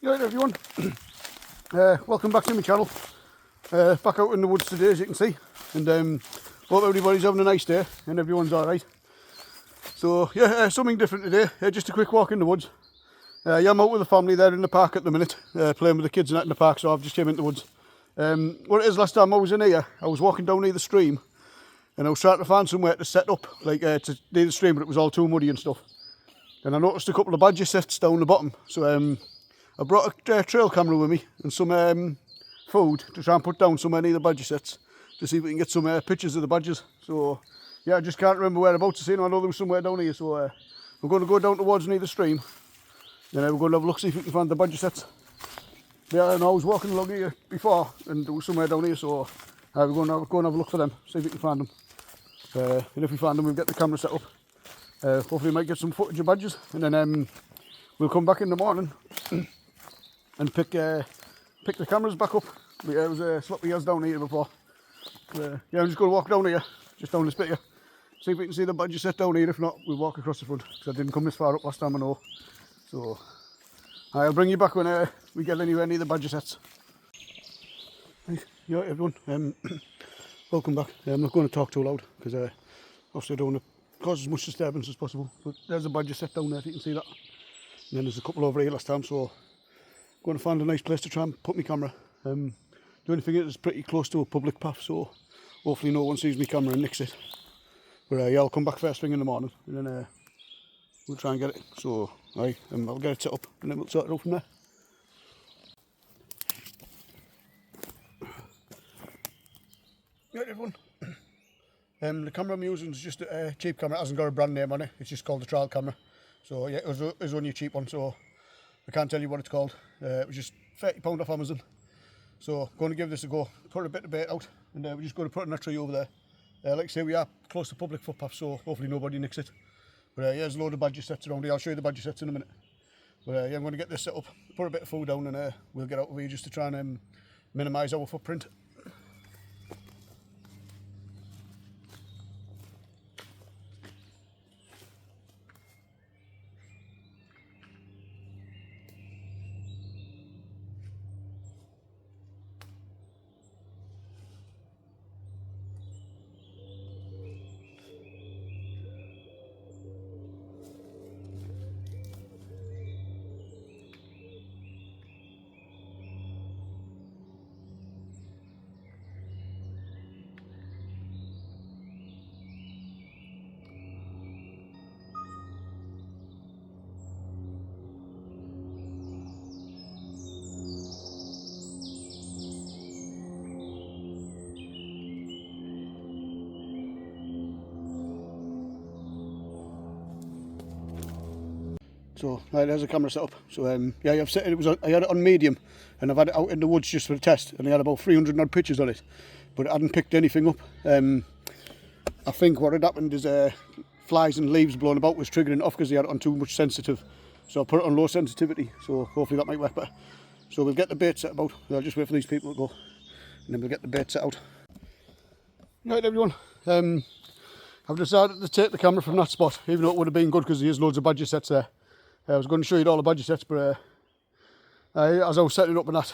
Right everyone, welcome back to my channel. Back out in the woods today, as you can see, and hope everybody's having a nice day and everyone's alright. So yeah, something different today, just a quick walk in the woods. Yeah, I'm out with the family there in the park at the minute, playing with the kids and that in the park, so I've just came into the woods. What it is, last time I was in here, I was walking down near the stream and I was trying to find somewhere to set up, like to near the stream, but it was all too muddy and stuff. And I noticed a couple of badger sets down the bottom, so I brought a trail camera with me and some food to try and put down somewhere near the badger sets to see if we can get some pictures of the badgers. So yeah, I just can't remember whereabouts to see them. I know there was somewhere down here, so we're going to go down towards near the stream. Then we're going to have a look, see if we can find the badger sets. Yeah, and I was walking along here before and there was somewhere down here, so we're going to go and have a look for them, see if we can find them. And if we find them, we'll get the camera set up. Hopefully we might get some footage of badgers, and then we'll come back in the morning and pick the cameras back up. But, yeah, it was sloppy as down here before. Yeah, I'm just going to walk down here, just down this bit here, see if we can see the badger set down here. If not, we'll walk across the front, because I didn't come this far up last time, I know. So I'll bring you back when we get anywhere near the badger sets. Right, yeah everyone, welcome back. I'm not going to talk too loud, because obviously I don't want to cause as much disturbance as possible. But there's a badger set down there, if you can see that. And then there's a couple over here last time, so going to find a nice place to try and put my camera. The only thing is it's pretty close to a public path, so hopefully no one sees my camera and nicks it. But yeah, I'll come back first thing in the morning and then we'll try and get it. So I'll get it set up and then we'll sort it out from there. Right everyone, the camera I'm using is just a cheap camera. It hasn't got a brand name on it, it's just called the trial camera. So yeah, it was only a cheap one, so I can't tell you what it's called. It was just £30 off Amazon. So going to give this a go, put a bit of bait out, and we're just going to put it in a tree over there. Like I say, we are close to public footpath, so hopefully nobody nicks it. But yeah, there's a load of badger sets around here. I'll show you the badger sets in a minute. But yeah, I'm going to get this set up, put a bit of food down, and we'll get out of here just to try and minimise our footprint. So right, there's a camera set up. So yeah, I've set it. I had it on medium, and I've had it out in the woods just for the test, and I had about 300 odd pictures on it, but I hadn't picked anything up. I think what had happened is flies and leaves blowing about was triggering it off because they had it on too much sensitive. So I put it on low sensitivity. So hopefully that might work better. So we'll get the bait set about. I'll just wait for these people to go, and then we'll get the bait set out. Right everyone, I've decided to take the camera from that spot, even though it would have been good because there's loads of badger sets there. I was going to show you all the badger sets, but as I was setting it up and that,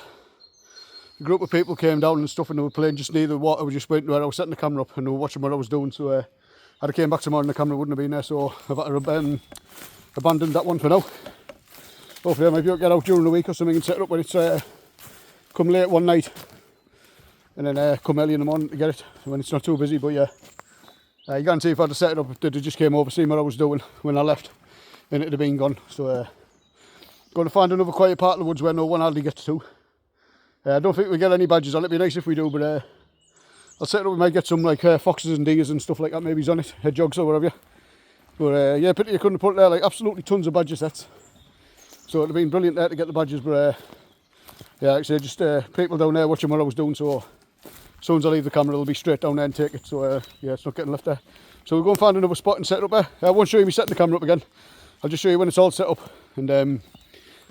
a group of people came down and stuff, and they were playing just near the water. We just went where I was setting the camera up, and they were watching what I was doing. So had I came back tomorrow and the camera wouldn't have been there, so I've had to abandon that one for now. Hopefully I might be able to get out during the week or something and set it up when it's come late one night, and then come early in the morning to get it when it's not too busy. But yeah, you can't see if I had to set it up, they just came over, seeing what I was doing when I left, and it'd have been gone. So going to find another quiet part of the woods where no one hardly gets to. I don't think we get any badgers on it. It'd be nice if we do, but I'll set it up. We might get some like foxes and deers and stuff like that, maybe on it, hedgehogs or whatever. But yeah, pity you couldn't put it there. Like absolutely tons of badger sets. So it'd have been brilliant there to get the badgers, but yeah, like I say, just people down there watching what I was doing. So as soon as I leave the camera, it'll be straight down there and take it. So yeah, it's not getting left there. So we'll go and find another spot and set it up there. I won't show you me setting the camera up again. I'll just show you when it's all set up, and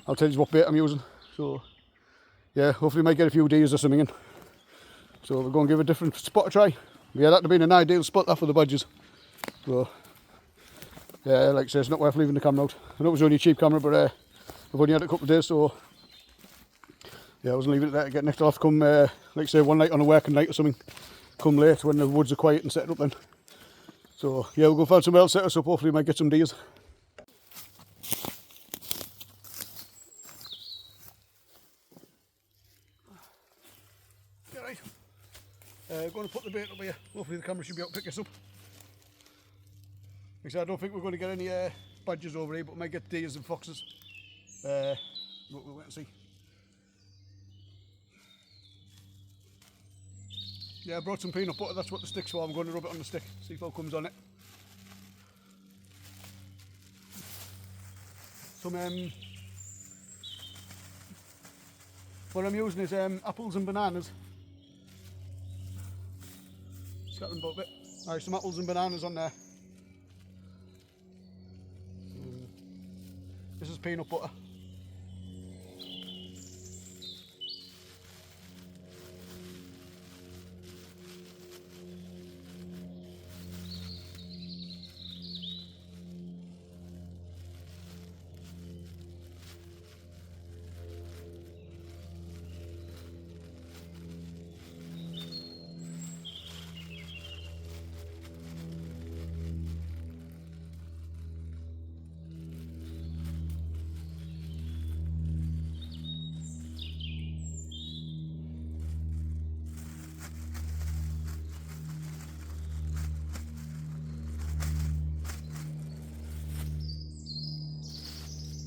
I'll tell you what bait I'm using. So yeah, hopefully we might get a few deers or something in. So we'll go and give a different spot a try. Yeah, that'd have been an ideal spot there for the badgers. So yeah, like I say, it's not worth leaving the camera out. I know it was only a cheap camera, but I've only had it a couple of days, so yeah, I was leaving it there to get next. I'll have to come, like say, one night on a working night or something. Come late when the woods are quiet and set it up then. So yeah, we'll go find somewhere else set us up. Hopefully we might get some deers. Yeah, right. Going to put the bait up here. Hopefully the camera should be able to pick us up. Like I said, I don't think we're going to get any badgers over here, but we might get deers and foxes. But we'll wait and see. Yeah, I brought some peanut butter, that's what the stick's for. I'm going to rub it on the stick, see if it comes on it. What I'm using is apples and bananas. Scattering about a bit. Alright, some apples and bananas on there. This is peanut butter.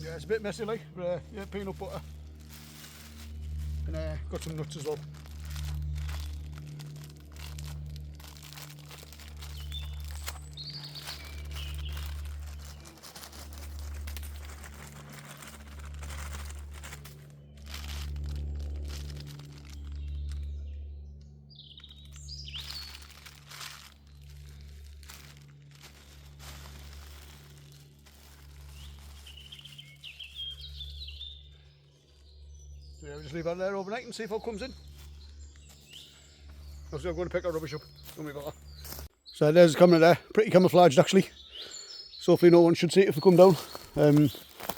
Yeah, it's a bit messy like, but yeah, peanut butter. And got some nuts as well. So yeah, we'll just leave that there overnight and see if it comes in. Obviously I'm going to pick our rubbish up, don't worry about that. So there's the camera there, pretty camouflaged actually. So hopefully no one should see it if we come down.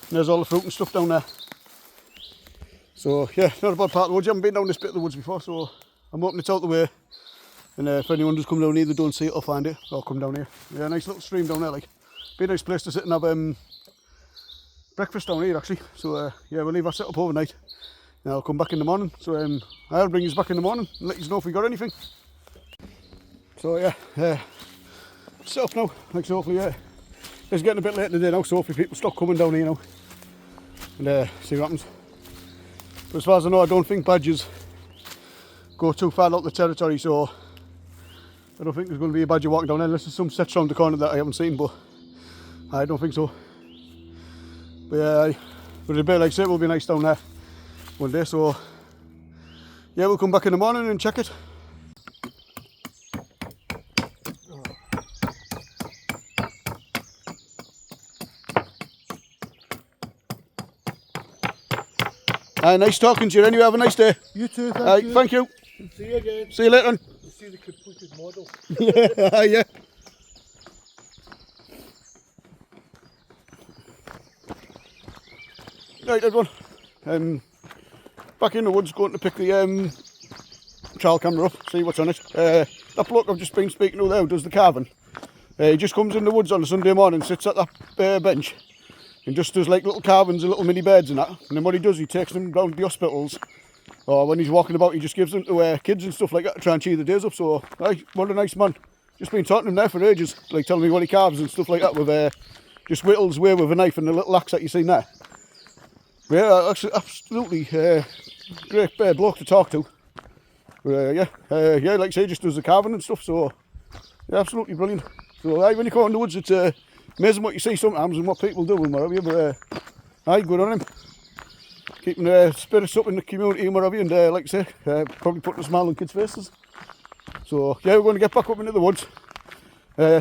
There's all the fruit and stuff down there. So yeah, not a bad part of the woods. I haven't been down this bit of the woods before, so I'm hoping it's out the way. And if anyone does come down here, they don't see it or find it, I'll come down here. Yeah, nice little stream down there, like. Be a nice place to sit and have breakfast down here actually. So yeah, we'll leave our set up overnight. And I'll come back in the morning. So I'll bring you back in the morning and let you know if we got anything. So yeah, set up now. Like so hopefully it's getting a bit late in the day now, so hopefully people stop coming down here now. And see what happens. But as far as I know, I don't think badgers go too far out the territory, so I don't think there's going to be a badger walking down there unless there's some sets around the corner that I haven't seen, but I don't think so. But yeah, but a bit like I say, it will be nice down there one day, so yeah, we'll come back in the morning and check it. Nice talking to you anyway, have a nice day. You too, thank you. Thank you. See you again. See you later on. You see the completed model. Yeah, yeah. Right everyone, back in the woods going to pick the trail camera up, see what's on it. That bloke I've just been speaking to there does the carving. He just comes in the woods on a Sunday morning, sits at that bench and just does like little carvings and little mini beds and that. And then what he does, he takes them round to the hospitals, or when he's walking about he just gives them to kids and stuff like that to try and cheer the days up. So what a nice man. Just been talking to him there for ages, like telling me what he carves and stuff like that with just whittles away with a knife and a little axe that you seen there. Yeah, absolutely great bloke to talk to. Yeah, like I say, just does the carving and stuff, so yeah, absolutely brilliant. So when you go out in the woods, it's amazing what you see sometimes and what people do and whatever, but good on him. Keeping the spirits up in the community and whatever, and like I say, probably putting a smile on kids' faces. So yeah, we're going to get back up into the woods,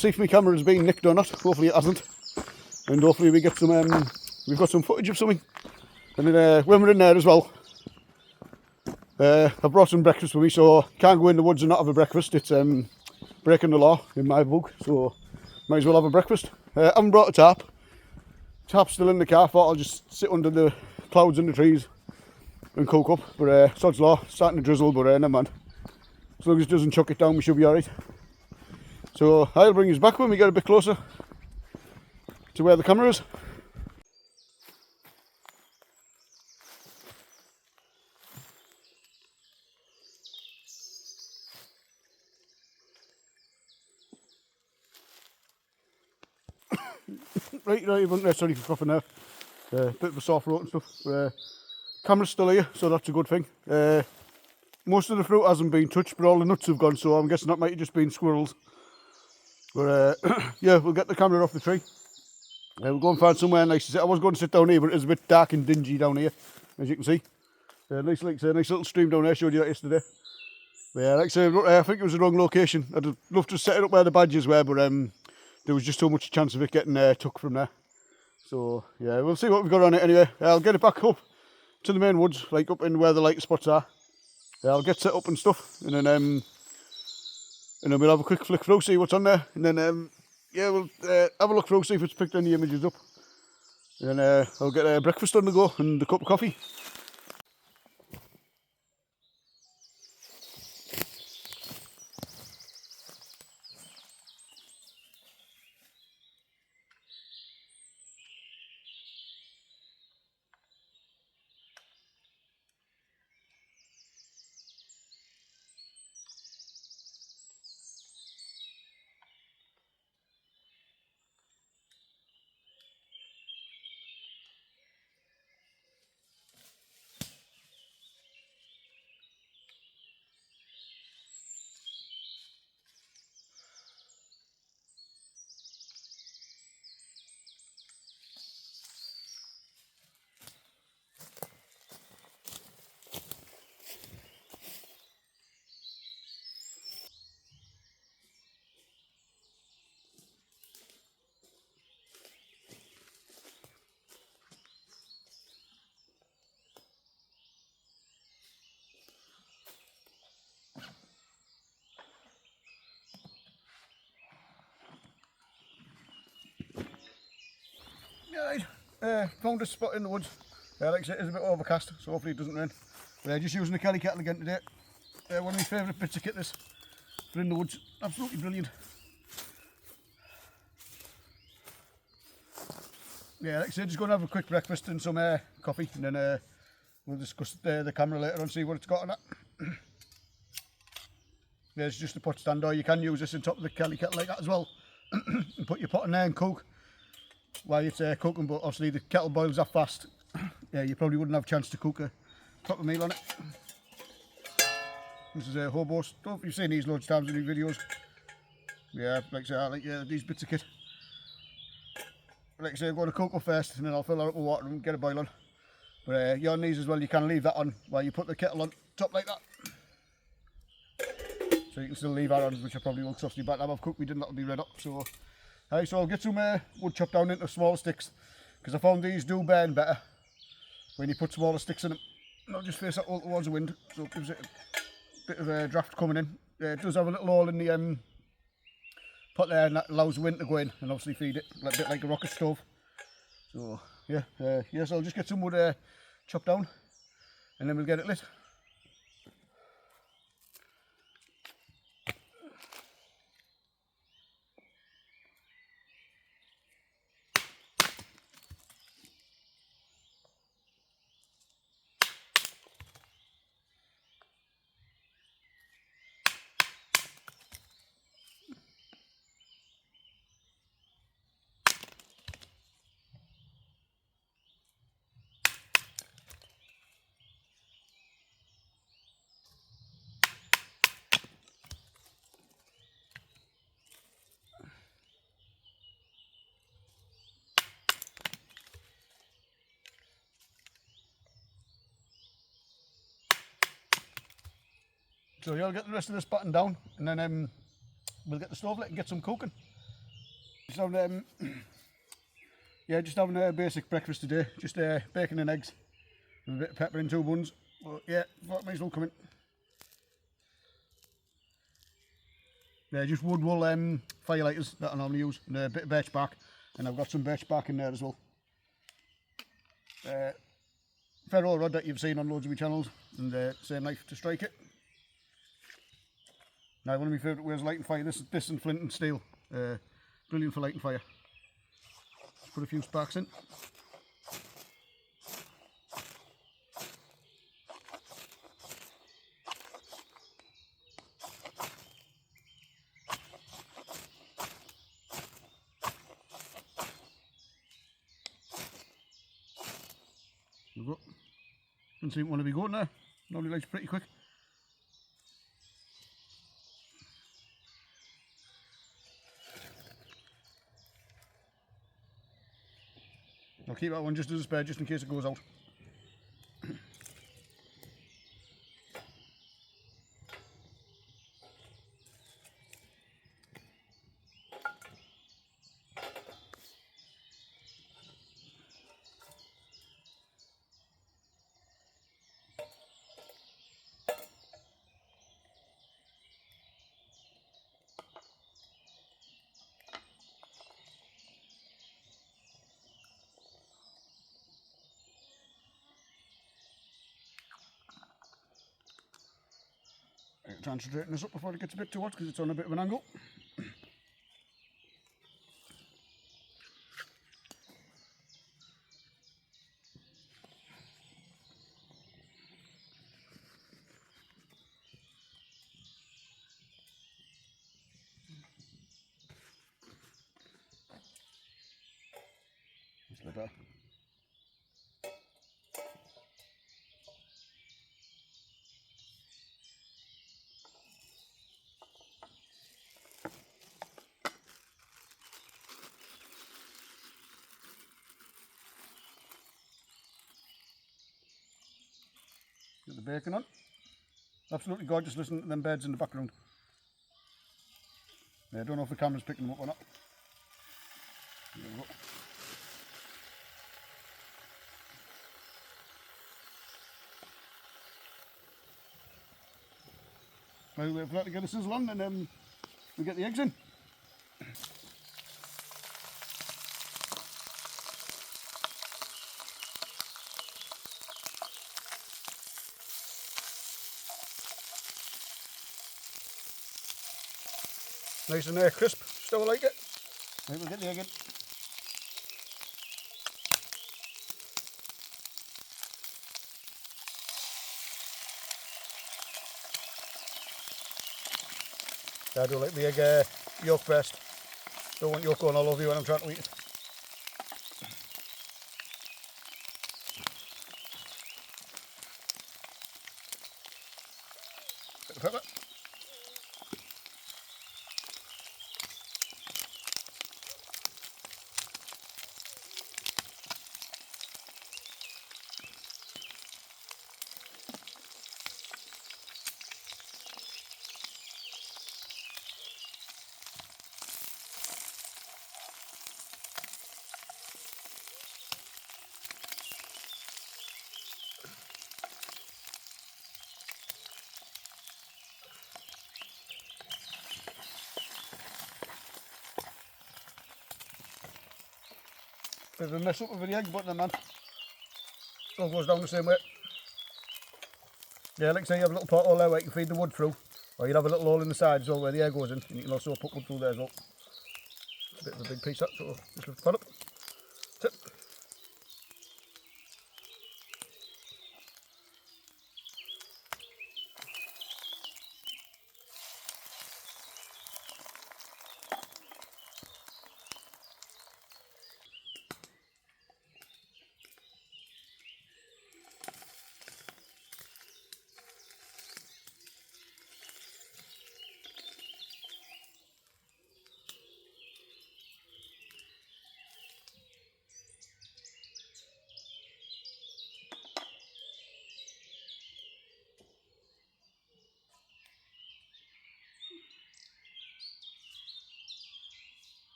see if my camera's been nicked or not. Hopefully it hasn't, and hopefully we get some, we've got some footage of something. And then when we're in there as well, I've brought some breakfast with me, so can't go in the woods and not have a breakfast. It's breaking the law in my book, so might as well have a breakfast. I haven't brought a tarp. Tarp's still in the car, thought I'll just sit under the clouds and the trees and cook up. But sod's law, starting to drizzle, but never mind. As long as it doesn't chuck it down, we should be alright. So I'll bring you back when we get a bit closer to where the camera is. Right, sorry for coughing there. Bit of a sore throat and stuff. Camera's still here, so that's a good thing. Most of the fruit hasn't been touched, but all the nuts have gone, so I'm guessing that might have just been squirrels. But yeah, we'll get the camera off the tree. We'll go and find somewhere nice to sit. I was going to sit down here, but it's a bit dark and dingy down here, as you can see. Nice little stream down there, showed you that yesterday. But yeah, like I say, I think it was the wrong location. I'd love to set it up where the badges were, but there was just too much chance of it getting took from there. So yeah, we'll see what we've got on it anyway. I'll get it back up to the main woods, like up in where the light spots are. I'll get set up and stuff, and then we'll have a quick flick through, see what's on there, and then yeah, we'll have a look through, see if it's picked any images up. And then I'll get breakfast on the go and a cup of coffee. Right, found a spot in the woods. Like I said, it's a bit overcast, so hopefully it doesn't rain. But just using the Kelly kettle again today. One of my favourite bits of kit this. But in the woods, absolutely brilliant. Yeah, like I said, just going to have a quick breakfast and some coffee, and then we'll discuss the camera later on, see what it's got on it. There's just a pot stand, or you can use this on top of the Kelly kettle like that as well. And put your pot in there and cook while it's cooking, but obviously the kettle boils that fast. Yeah, you probably wouldn't have a chance to cook a proper meal on it. This is a hobo stuff. You've seen these loads of times in these videos. Yeah, like I say, I like these bits of kit. Like I say, I'm going to cook up first, and then I'll fill her up with water and get a boil on. But yeah, on these as well, you can leave that on while you put the kettle on top like that. So you can still leave that on, which I probably will, because obviously by the time I've cooked, that'll be red up. So I'll get some wood chopped down into smaller sticks, because I found these do burn better when you put smaller sticks in them. And I'll just face that all towards the wind, so it gives it a bit of a draft coming in. It does have a little hole in the pot there, and that allows the wind to go in and obviously feed it, a bit like a rocket stove. So yeah, so I'll just get some wood chopped down, and then we'll get it lit. So you'll get the rest of this button down, and then we'll get the stove lit and get some cooking. Just having, just having a basic breakfast today. Just bacon and eggs, with a bit of pepper and 2 buns. But yeah, thought might as well come in. Yeah, just wood wool firelighters that I normally use, and a bit of birch bark, and I've got some birch bark in there as well. ferro rod that you've seen on loads of my channels, and same knife to strike it. Now one of my favourite ways of lighting fire, this and flint and steel, brilliant for lighting fire. Just put a few sparks in. There we go. Doesn't seem to want to be going there. Normally lights pretty quick. I'll keep that one just as a spare, just in case it goes out. Try and straighten this up before it gets a bit too hot because it's on a bit of an angle. Just like that. Get the bacon on. Absolutely gorgeous listening to them birds in the background. Yeah, I don't know if the camera's picking them up or not. There we go. Well, we've got to get a sizzle on and then we get the eggs in. Nice and crisp, just how I like it. Right, we'll get the egg in. I do like the egg yolk best. Don't want yolk going all over you when I'm trying to eat it. Bit of pepper. Bit of a mess up with the egg, but then man, all goes down the same way. Yeah, like I say, you have a little porthole there where you can feed the wood through, or you'd have a little hole in the side as well where the air goes in, and you can also put wood through there as well. It's a bit of a big piece that, so just lift the pan up. That's it.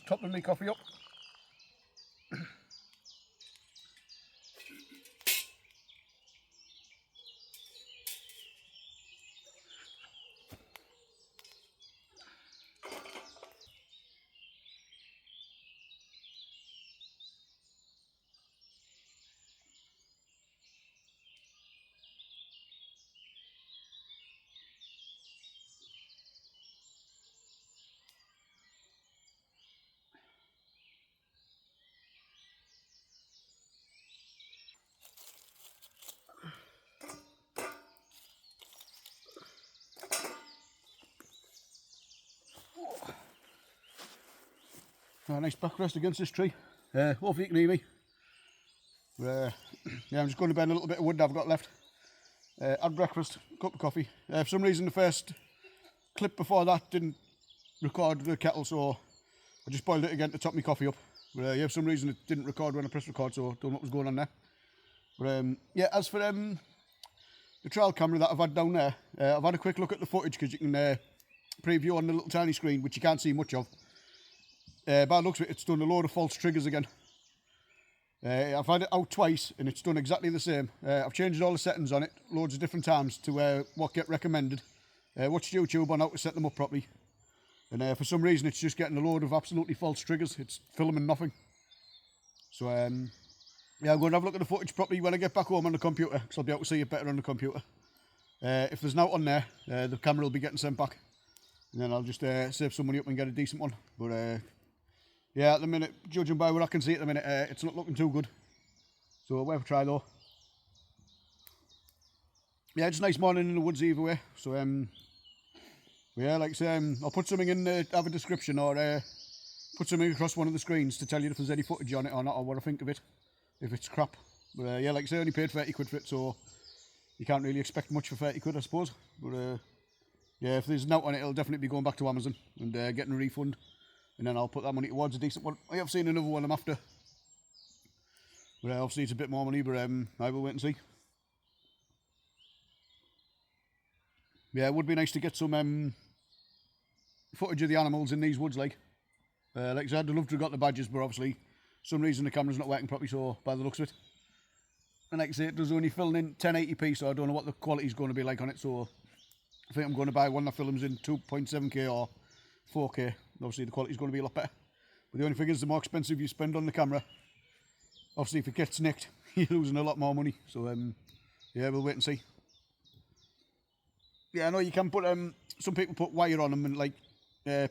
topping my coffee up. Nice backrest against this tree. Hopefully you can hear me. Yeah, I'm just going to bend a little bit of wood I've got left. Had breakfast, cup of coffee. For some reason the first clip before that didn't record the kettle, so I just boiled it again to top my coffee up. But yeah, for some reason it didn't record when I pressed record, so I don't know what was going on there. But yeah, as for the trial camera that I've had down there, I've had a quick look at the footage because you can preview on the little tiny screen, which you can't see much of. By the looks of it, it's done a load of false triggers again. I've had it out twice and it's done exactly the same. I've changed all the settings on it loads of different times to what get recommended. Watched YouTube on how to set them up properly. And for some reason it's just getting a load of absolutely false triggers. It's filming nothing. So yeah, I'm going to have a look at the footage properly when I get back home on the computer, because I'll be able to see it better on the computer. If there's no on there, the camera will be getting sent back. And then I'll just save some money up and get a decent one. But yeah, at the minute, judging by what I can see at the minute, it's not looking too good. So we'll have a try though. Yeah, it's a nice morning in the woods either way. So yeah, like I say, I'll put something in the have a description, or put something across one of the screens to tell you if there's any footage on it or not, or what I think of it, if it's crap. But yeah, like I say, I only paid 30 quid for it, so you can't really expect much for 30 quid, I suppose. But yeah, if there's no on it, it'll definitely be going back to Amazon and getting a refund. And then I'll put that money towards a decent one. I have seen another one I'm after. But obviously it's a bit more money, but I will wait and see. Yeah, it would be nice to get some footage of the animals in these woods, like I said, I'd love to have got the badgers, but obviously for some reason the camera's not working properly, so by the looks of it. And like I say, it does only film in 1080p, so I don't know what the quality's going to be like on it, so I think I'm going to buy one that films in 2.7K or 4K. Obviously the quality's going to be a lot better. But the only thing is, the more expensive you spend on the camera, obviously if it gets nicked, you're losing a lot more money. So yeah, we'll wait and see. Yeah, I know you can put, some people put wire on them and like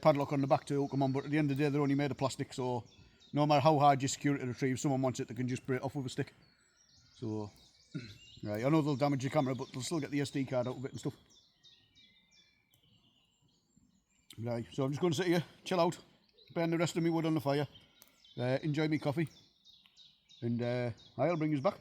padlock on the back to hook them on, but at the end of the day they're only made of plastic, so no matter how hard you secure it to the tree, if someone wants it, they can just break it off with a stick. So, right, I know they'll damage your camera, but they'll still get the SD card out of it and stuff. Right, so I'm just going to sit here, chill out, burn the rest of my wood on the fire, enjoy my coffee, and I'll bring you back.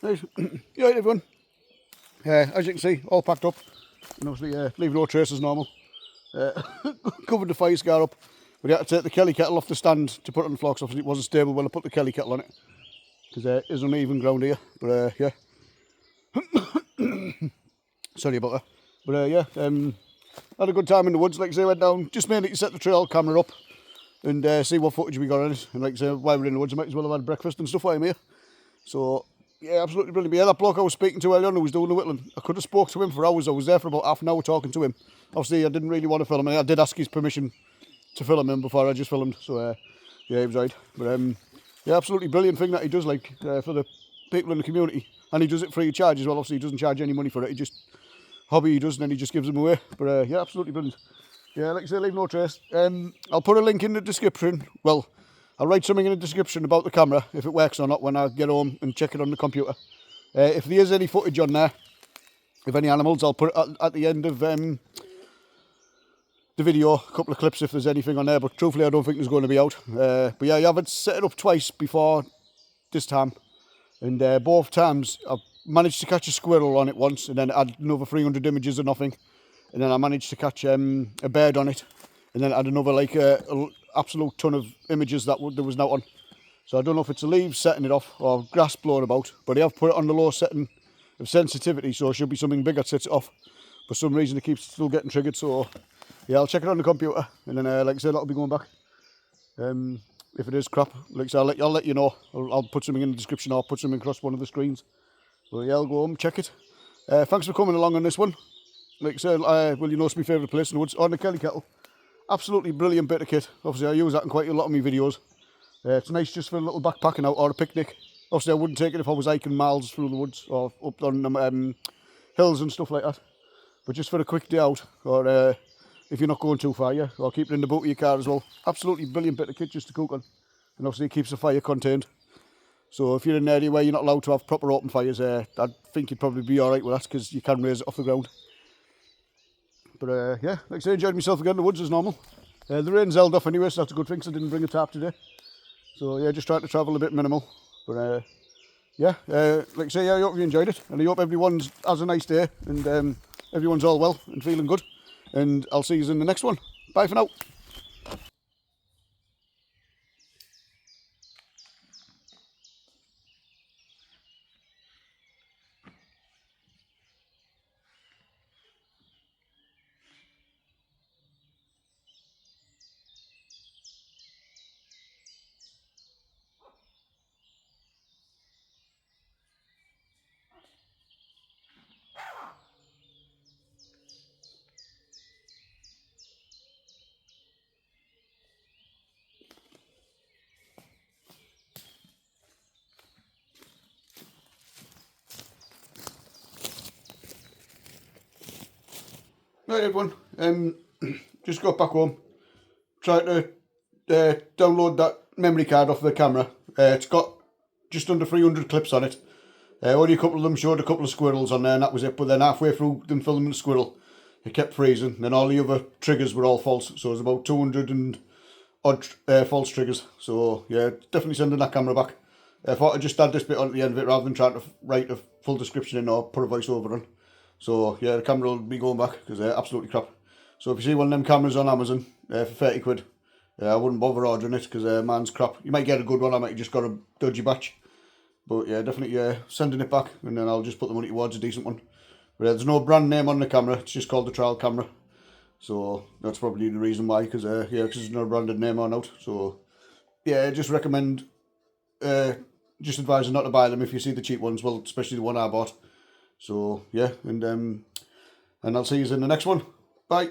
Right, right everyone, as you can see, all packed up, and obviously leave no trace as normal. covered the fire scar up. But I had to take the Kelly kettle off the stand to put it on the floor, because obviously it wasn't stable when I put the Kelly kettle on it, because it is uneven ground here. But yeah, sorry about that. But yeah, had a good time in the woods. Like I say, went down just mainly to set the trail camera up and see what footage we got on it. And like I say, while we're in the woods, I might as well have had breakfast and stuff while I'm here. So yeah, absolutely brilliant. But yeah, that bloke I was speaking to earlier on who was doing the whittling, I could have spoke to him for hours. I was there for about half an hour talking to him. Obviously, I didn't really want to film him. I did ask his permission to film him before I just filmed. So yeah, he was right. But yeah, absolutely brilliant thing that he does, like for the people in the community, and he does it free of charge as well. Obviously, he doesn't charge any money for it. He just hobby he does, and then he just gives them away. But yeah, absolutely brilliant. Yeah, like I say, leave no trace. I'll put a link in the description. Well, I'll write something in the description about the camera, if it works or not, when I get home and check it on the computer. If there is any footage on there, if any animals, I'll put it at the end of the video, a couple of clips if there's anything on there, but truthfully I don't think there's going to be out. But yeah, I have set it up twice before this time, and both times I've managed to catch a squirrel on it once, and then add another 300 images or nothing, and then I managed to catch a bird on it, and then add another like a absolute ton of images that there was now on. So I don't know if it's a leaf setting it off or grass blowing about, but I have put it on the low setting of sensitivity, so it should be something bigger sets it off. For some reason it keeps still getting triggered, so yeah, I'll check it on the computer, and then like I said, that'll be going back. If it is crap, like I said, I'll let you know. I'll put something in the description, or I'll put something across one of the screens. So yeah, I'll go home, check it. Thanks for coming along on this one. Like I said, well, you know it's my favourite place in the woods, on the Kelly kettle. Absolutely brilliant bit of kit. Obviously I use that in quite a lot of my videos. It's nice just for a little backpacking out or a picnic. Obviously I wouldn't take it if I was hiking miles through the woods or up on hills and stuff like that. But just for a quick day out, or if you're not going too far, yeah, or keep it in the boot of your car as well. Absolutely brilliant bit of kit just to cook on. And obviously it keeps the fire contained. So if you're in an area where you're not allowed to have proper open fires, I think you'd probably be alright with that, because you can raise it off the ground. But yeah, like I say, enjoyed myself again in the woods as normal. The rain's held off anyway, so that's a good thing, because I didn't bring a tarp today. So yeah, just trying to travel a bit minimal. But yeah, like I say, yeah, I hope you enjoyed it, and I hope everyone has a nice day, and everyone's all well and feeling good. And I'll see you in the next one. Bye for now. Right everyone, just got back home, tried to download that memory card off the camera. It's got just under 300 clips on it. Only a couple of them showed a couple of squirrels on there, and that was it. But then halfway through them filming the squirrel, it kept freezing, and then all the other triggers were all false. So it was about 200 and odd false triggers. So yeah, definitely sending that camera back. I thought I'd just add this bit on at the end of it rather than trying to write a full description in or put a voiceover on. So yeah, the camera will be going back because they're absolutely crap. So if you see one of them cameras on Amazon for 30 quid, I wouldn't bother ordering it because mine's crap. You might get a good one, I might have just got a dodgy batch. But yeah, definitely sending it back, and then I'll just put the money towards a decent one. But there's no brand name on the camera, it's just called the trial camera. So that's probably the reason why, because there's no branded name on out. So yeah, I just recommend, just advising not to buy them if you see the cheap ones, well, especially the one I bought. So yeah, and I'll see you in the next one. Bye.